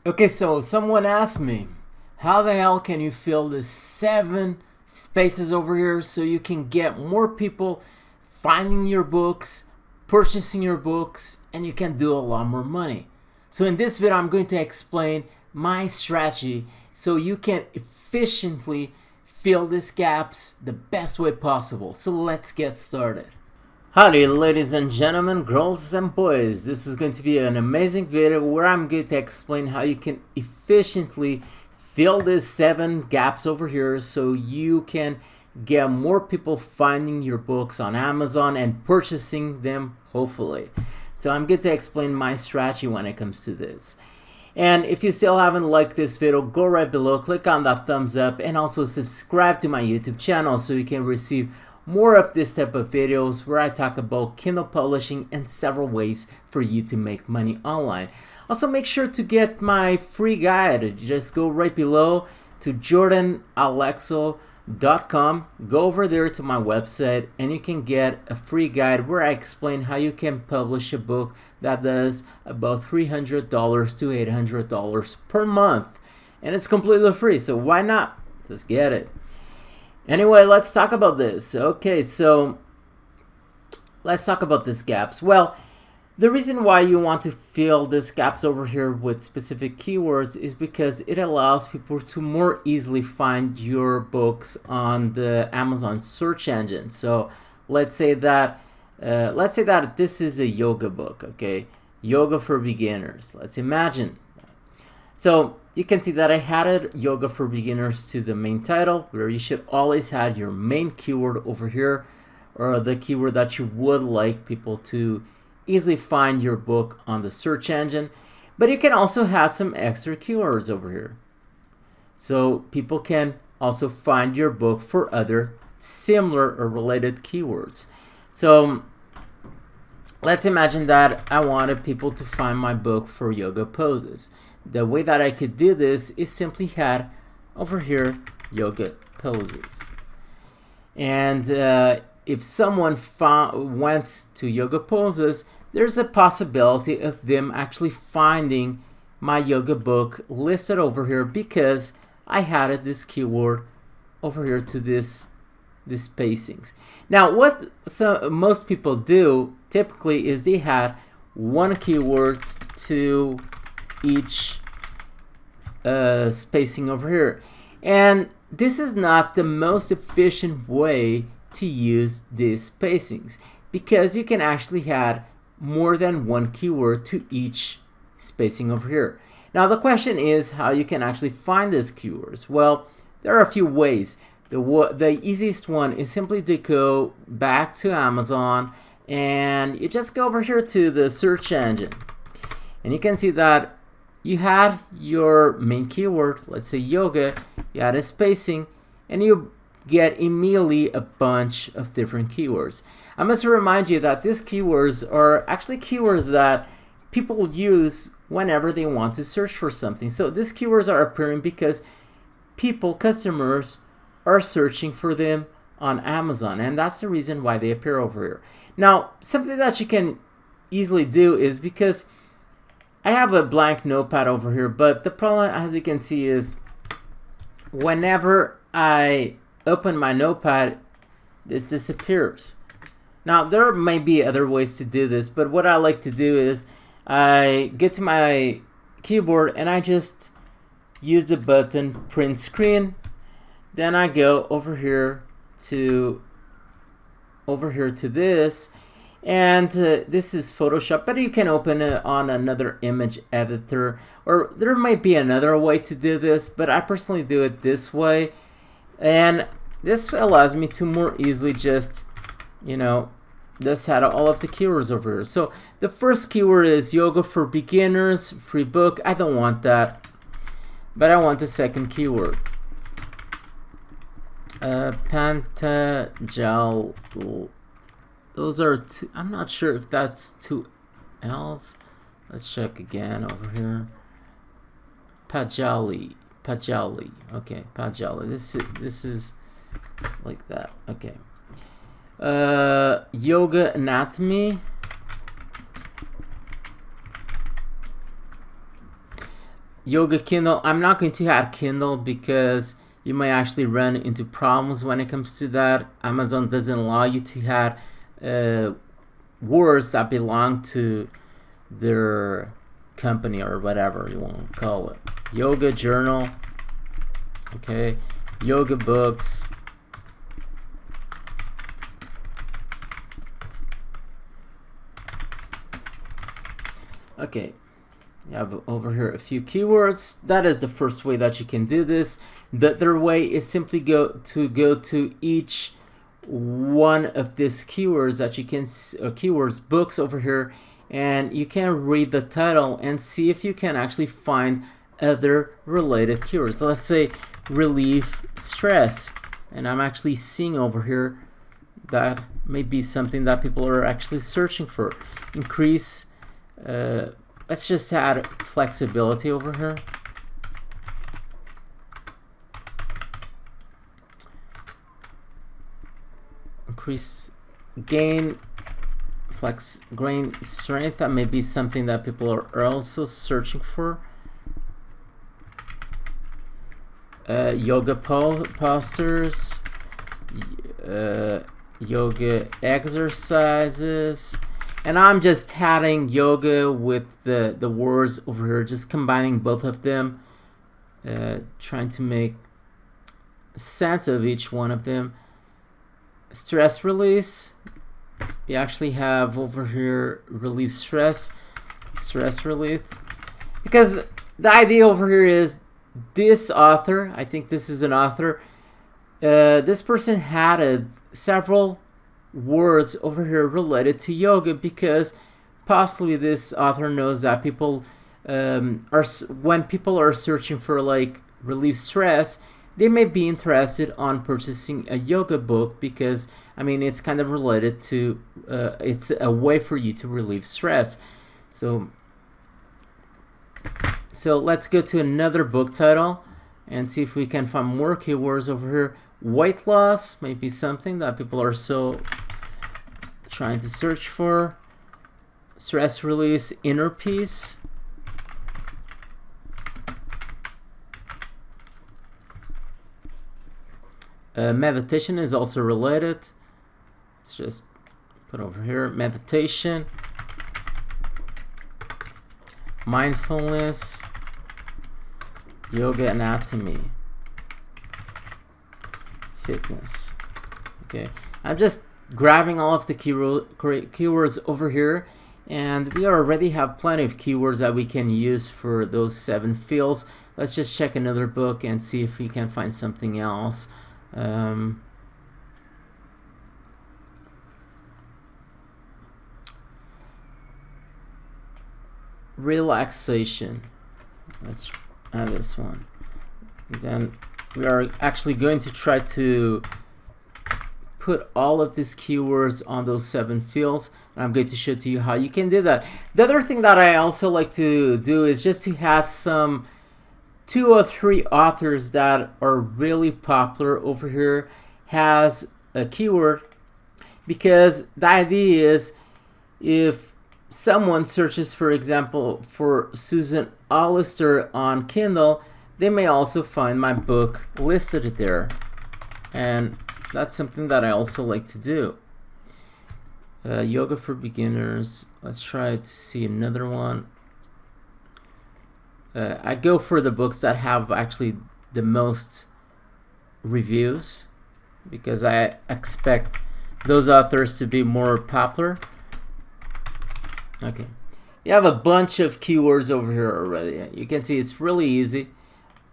Okay, so someone asked me, how the hell can you fill the 7 spaces over here so you can get more people finding your books, purchasing your books, and you can do a lot more money? So in this video, I'm going to explain my strategy so you can efficiently fill these gaps the best way possible. So let's get started. Howdy ladies and gentlemen, girls and boys. This is going to be an amazing video where I'm going to explain how you can efficiently fill these 7 gaps over here so you can get more people finding your books on Amazon and purchasing them, hopefully. So I'm going to explain my strategy when it comes to this. And if you still haven't liked this video, go right below, click on that thumbs up, and also subscribe to my YouTube channel so you can receive more of this type of videos where I talk about Kindle publishing and several ways for you to make money online. Also, make sure to get my free guide. Just go right below to jordanalexo.com. Go over there to my website and you can get a free guide where I explain how you can publish a book that does about $300 to $800 per month. And it's completely free, so why not? Just get it. Anyway, let's talk about this. Okay, so let's talk about these gaps. Well, the reason why you want to fill these gaps over here with specific keywords is because it allows people to more easily find your books on the Amazon search engine. So let's say that this is a yoga book, okay? Yoga for beginners. Let's imagine. So you can see that I added yoga for beginners to the main title, where you should always have your main keyword over here, or the keyword that you would like people to easily find your book on the search engine. But you can also have some extra keywords over here, so people can also find your book for other similar or related keywords. So let's imagine that I wanted people to find my book for yoga poses. The way that I could do this is simply add over here yoga poses. And if someone went to yoga poses, there's a possibility of them actually finding my yoga book listed over here because I added this keyword over here to these spacings. Now, what most people do typically is they add one keyword to each spacing over here, and this is not the most efficient way to use these spacings because you can actually add more than one keyword to each spacing over here. Now the question is how you can actually find these keywords. Well, there are a few ways. The easiest one is simply to go back to Amazon and you just go over here to the search engine, and you can see that you had your main keyword, let's say yoga, you add a spacing, and you get immediately a bunch of different keywords. I must remind you that these keywords are actually keywords that people use whenever they want to search for something. So these keywords are appearing because customers are searching for them on Amazon, and that's the reason why they appear over here. Now, something that you can easily do is, because I have a blank notepad over here, but the problem, as you can see, is whenever I open my notepad, this disappears. Now, there may be other ways to do this, but what I like to do is I get to my keyboard and I just use the button print screen. Then I go over here to this, and this is Photoshop, but you can open it on another image editor, or there might be another way to do this, but I personally do it this way, and this allows me to more easily just add all of the keywords over here. So the first keyword is yoga for beginners, free book. I don't want that, but I want the second keyword. Pantajal. Those are two. I'm not sure if that's 2 L's. Let's check again over here. Pajali. Okay, Pajali. This is like that. Okay. Yoga anatomy. Yoga Kindle. I'm not going to add Kindle because you might actually run into problems when it comes to that. Amazon doesn't allow you to add words that belong to their company or whatever you want to call it. Yoga journal. Okay. Yoga books. Okay, you have over here a few keywords. That is the first way that you can do this. The other way is simply go to each one of these keywords that you can keywords books over here, and you can read the title and see if you can actually find other related keywords. Let's say relieve stress, and I'm actually seeing over here that may be something that people are actually searching for. Increase let's just add flexibility over here. Increase gain strength. That may be something that people are also searching for. Yoga postures, yoga exercises. And I'm just adding yoga with the words over here, just combining both of them, trying to make sense of each one of them. Stress release. We actually have over here relieve stress relief. Because the idea over here is this author, I think this is an author, this person had several words over here related to yoga because possibly this author knows that people when people are searching for like relieve stress, they may be interested on purchasing a yoga book because I mean it's kind of related to it's a way for you to relieve stress. So let's go to another book title and see if we can find more keywords over here. Weight loss may be something that people are so trying to search for. Stress release, inner peace. Meditation is also related. Let's just put over here meditation, mindfulness, yoga anatomy, fitness. Okay, I'm just grabbing all of the keywords over here, and we already have plenty of keywords that we can use for those 7 fields. Let's just check another book and see if we can find something else. Relaxation. Let's add this one. And then we are actually going to try to put all of these keywords on those 7 fields, and I'm going to show to you how you can do that. The other thing that I also like to do is just to have some 2 or 3 authors that are really popular over here has a keyword, because the idea is if someone searches, for example, for Susan Olister on Kindle, they may also find my book listed there, and that's something that I also like to do. Yoga for beginners. Let's try to see another one. I go for the books that have actually the most reviews because I expect those authors to be more popular. Okay, you have a bunch of keywords over here already. You can see it's really easy.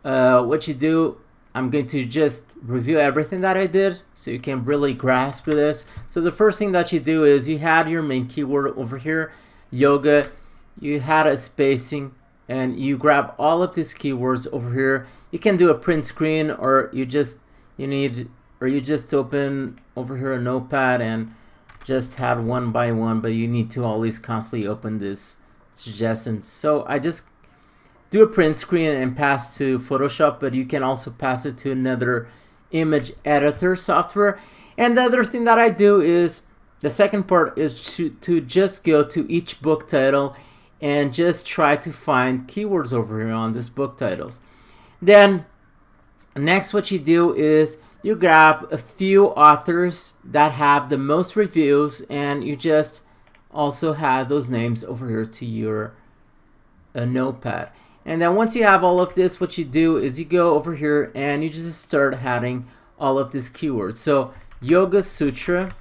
What you do, I'm going to just review everything that I did so you can really grasp this. So the first thing that you do is you had your main keyword over here, yoga, you had a spacing, and you grab all of these keywords over here. You can do a print screen, or you just open over here a notepad and just add one by one, but you need to always constantly open this suggestions. So I just do a print screen and pass to Photoshop, but you can also pass it to another image editor software. And the other thing that I do is, the second part is to just go to each book title and just try to find keywords over here on this book titles. Then next what you do is you grab a few authors that have the most reviews, and you just also add those names over here to your notepad. And then once you have all of this, what you do is you go over here and you just start adding all of these keywords. So Yoga Sutra.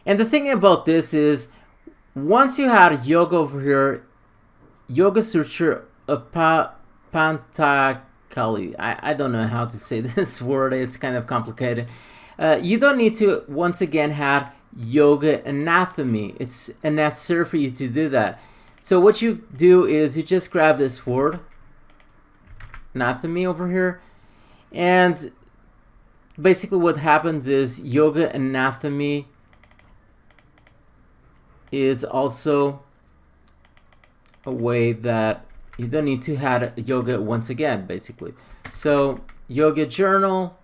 And the thing about this is, once you had yoga over here, Yoga Sutra of Pantakali, I don't know how to say this word, it's kind of complicated. You don't need to, once again, have yoga anatomy. It's necessary for you to do that. So what you do is you just grab this word, anatomy over here, and basically what happens is yoga anatomy is also a way that you don't need to have yoga once again, basically. So yoga journal,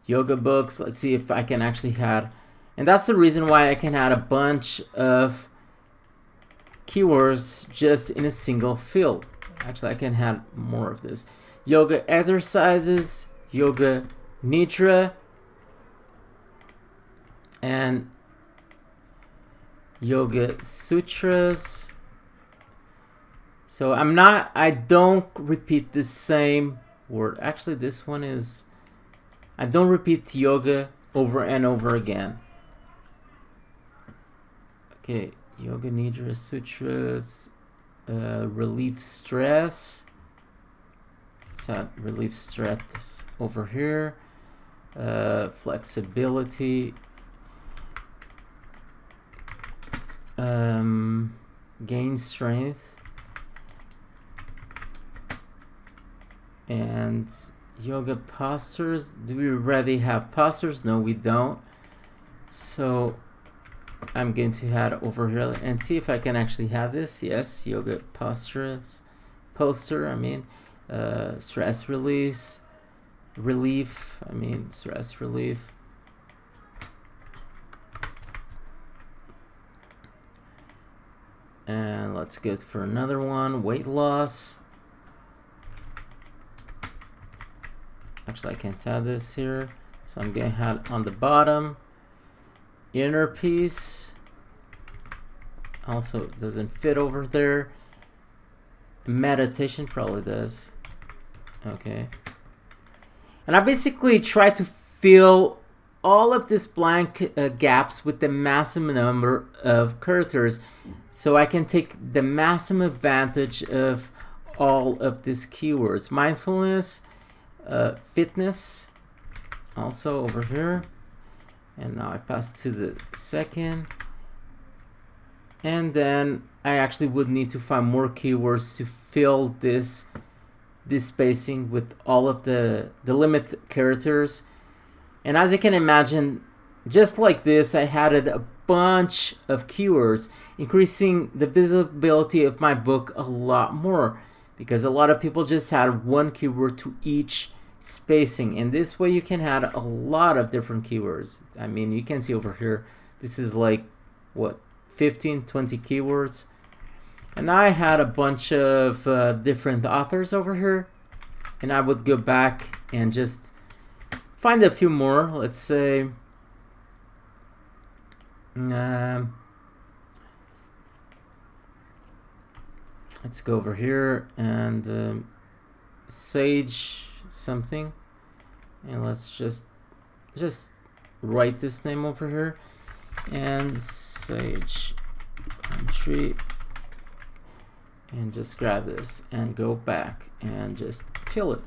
yoga books, let's see if I can actually add, and that's the reason why I can add a bunch of keywords just in a single field. Actually, I can add more of this. Yoga exercises, yoga nidra, and yoga sutras. So I don't repeat the same word. Actually, this one is, I don't repeat yoga over and over again. Okay, yoga nidra sutras, relief stress. Let's add relief stress over here. Flexibility. Gain strength. And yoga postures. Do we already have postures? No, we don't. So I'm going to add over here and see if I can actually have this. Yes, yoga postures, stress release, stress relief. And let's go for another one, weight loss. Actually, I can't add this here, so I'm going to add on the bottom. Inner peace. Also doesn't fit over there. Meditation probably does. Okay. And I basically try to fill all of these blank gaps with the maximum number of characters, so I can take the maximum advantage of all of these keywords. Mindfulness, fitness, also over here. And now I pass to the second, and then I actually would need to find more keywords to fill this spacing with all of the limit characters. And as you can imagine, just like this, I added a bunch of keywords, increasing the visibility of my book a lot more, because a lot of people just had one keyword to each spacing, and this way you can add a lot of different keywords. I mean, you can see over here, this is like what, 15-20 keywords. And I had a bunch of different authors over here, and I would go back and just find a few more. Let's say let's go over here and Sage something, and let's just write this name over here, and Sage country, and just grab this and go back and just fill it.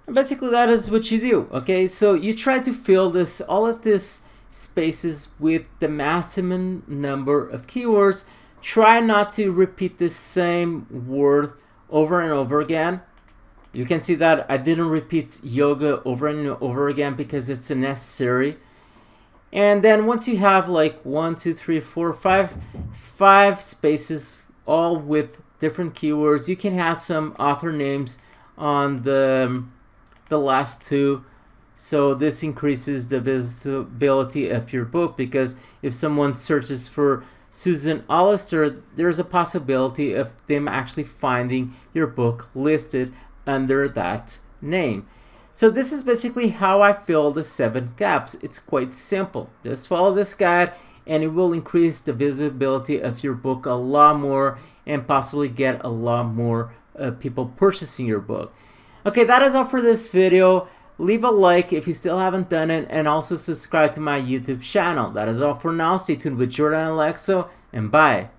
And basically that is what you do. Okay, so you try to fill this, all of this spaces with the maximum number of keywords. Try not to repeat the same word over and over again. You can see that I didn't repeat yoga over and over again because it's necessary. And then once you have like 1, 2, 3, 4, 5 spaces, all with different keywords, you can have some author names on the last two. So this increases the visibility of your book, because if someone searches for Susan Allister, there's a possibility of them actually finding your book listed under that name. So this is basically how I fill the 7 gaps. It's quite simple. Just follow this guide and it will increase the visibility of your book a lot more and possibly get a lot more people purchasing your book. Okay, that is all for this video. Leave a like if you still haven't done it, and also subscribe to my YouTube channel. That is all for now. Stay tuned with Jordan and Alexo, and bye.